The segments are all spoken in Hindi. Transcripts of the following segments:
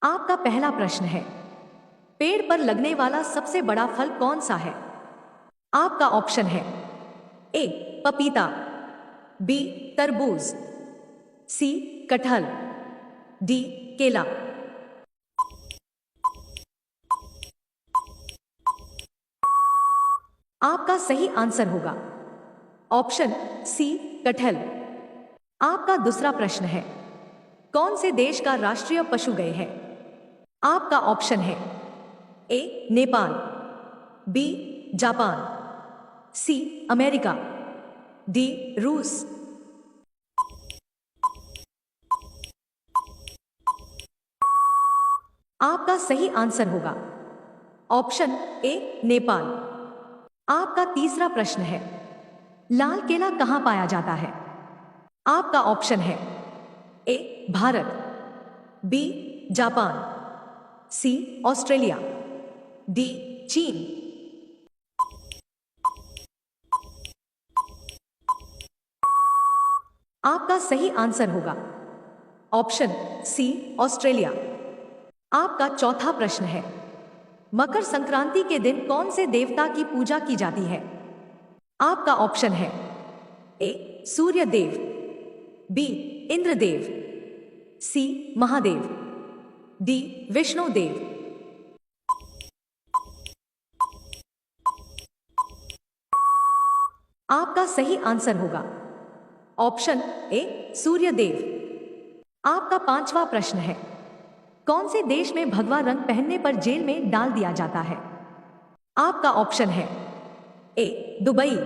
आपका पहला प्रश्न है, पेड़ पर लगने वाला सबसे बड़ा फल कौन सा है? आपका ऑप्शन है ए पपीता, बी तरबूज, सी कटहल, डी केला। आपका सही आंसर होगा ऑप्शन सी कटहल। आपका दूसरा प्रश्न है, कौन से देश का राष्ट्रीय पशु गाय है? आपका ऑप्शन है A Nepal, B Japan, C America, D रूस। आपका सही आंसर होगा ऑप्शन ए नेपाल। आपका तीसरा प्रश्न है, लाल केला कहां पाया जाता है? आपका ऑप्शन है ए भारत, बी जापान, सी ऑस्ट्रेलिया, डी चीन। आपका सही आंसर होगा ऑप्शन सी ऑस्ट्रेलिया। आपका चौथा प्रश्न है, मकर संक्रांति के दिन कौन से देवता की पूजा की जाती है? आपका ऑप्शन है ए सूर्य देव, बी इंद्रदेव, सी महादेव, डी विष्णु देव। आपका सही आंसर होगा ऑप्शन ए सूर्य देव। आपका पांचवा प्रश्न है, कौन से देश में भगवा रंग पहनने पर जेल में डाल दिया जाता है? आपका ऑप्शन है ए दुबई,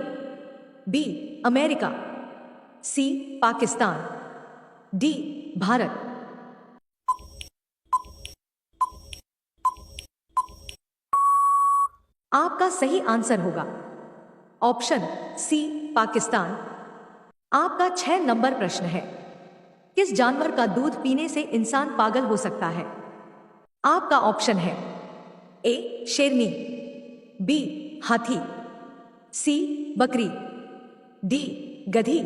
बी अमेरिका, सी पाकिस्तान, डी भारत। आपका सही आंसर होगा ऑप्शन सी पाकिस्तान। आपका 6 नंबर प्रश्न है, किस जानवर का दूध पीने से इंसान पागल हो सकता है? आपका ऑप्शन है ए शेरनी, बी हाथी, सी बकरी, डी गधी।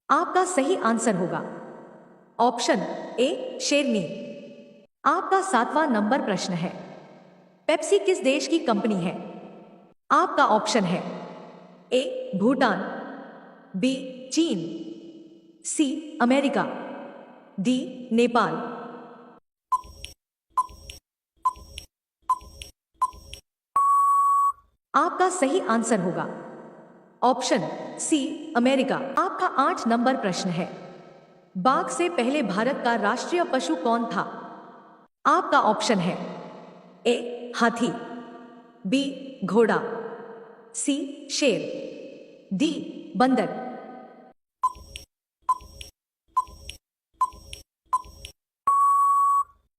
आपका सही आंसर होगा ऑप्शन ए शेरनी। आपका 7वां नंबर प्रश्न है, पेप्सी किस देश की कंपनी है? आपका ऑप्शन है ए भूटान, बी चीन, सी अमेरिका, डी नेपाल। आपका सही आंसर होगा ऑप्शन सी अमेरिका। आपका 8 नंबर प्रश्न है, बाघ से पहले भारत का राष्ट्रीय पशु कौन था? आपका ऑप्शन है ए हाथी, बी घोड़ा, सी शेर, डी बंदर।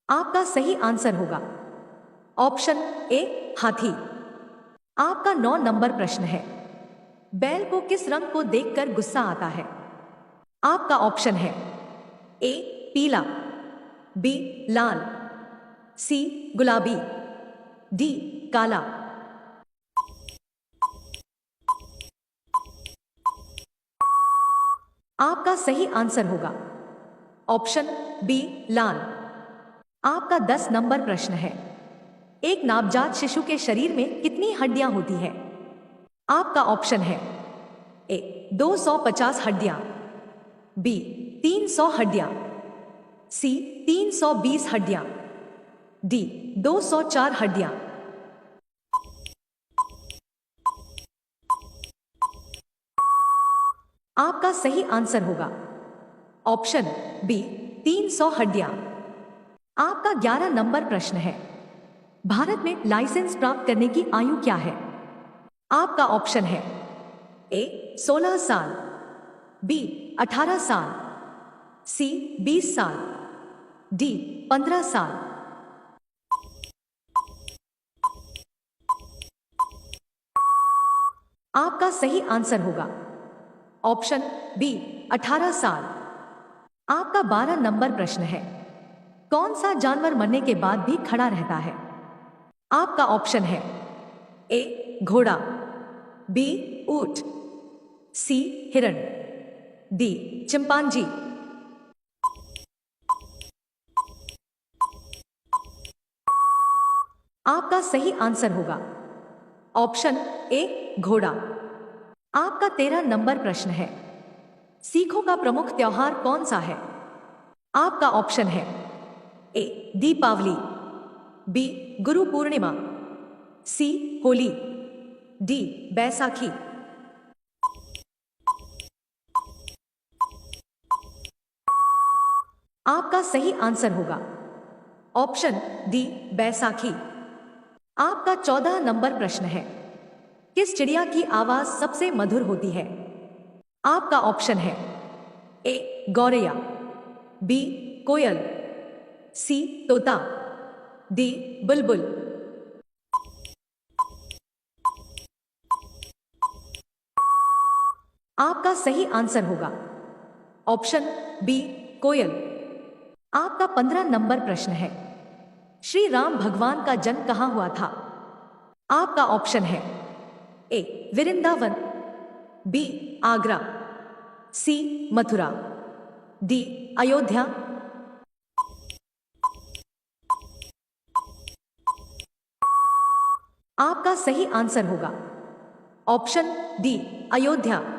आपका सही आंसर होगा ऑप्शन ए हाथी। आपका 9 नंबर प्रश्न है, बैल को किस रंग को देखकर गुस्सा आता है? आपका ऑप्शन है ए पीला, बी लाल, सी गुलाबी, डी काला। आपका सही आंसर होगा ऑप्शन बी लाल। आपका 10 नंबर प्रश्न है, एक नवजात शिशु के शरीर में कितनी हड्डियां होती है? आपका ऑप्शन है ए 250 हड्डियां, बी 300 हड्डियां, सी 320 हड्डियां, डी 204 हड्डियां। आपका सही आंसर होगा ऑप्शन बी 300 हड्डियां। आपका 11 नंबर प्रश्न है, भारत में लाइसेंस प्राप्त करने की आयु क्या है? आपका ऑप्शन है ए 16 साल, बी 18 साल, सी 20 साल, डी 15 साल। आपका सही आंसर होगा ऑप्शन बी 18 साल। आपका 12 नंबर प्रश्न है, कौन सा जानवर मरने के बाद भी खड़ा रहता है? आपका ऑप्शन है ए घोड़ा, बी ऊंट, सी हिरण, डी चिंपांजी। आपका सही आंसर होगा ऑप्शन ए घोड़ा। आपका 13 नंबर प्रश्न है, सिखों का प्रमुख त्योहार कौन सा है? आपका ऑप्शन है ए दीपावली, बी गुरु पूर्णिमा, सी होली, डी बैसाखी। आपका सही आंसर होगा ऑप्शन डी बैसाखी। आपका 14 नंबर प्रश्न है, किस चिड़िया की आवाज सबसे मधुर होती है? आपका ऑप्शन है ए गौरैया, बी कोयल, सी तोता, डी बुलबुल। आपका सही आंसर होगा ऑप्शन बी कोयल। आपका 15 नंबर प्रश्न है, श्री राम भगवान का जन्म कहां हुआ था? आपका ऑप्शन है ए वृंदावन, बी आगरा, सी मथुरा, डी अयोध्या। आपका सही आंसर होगा ऑप्शन डी अयोध्या।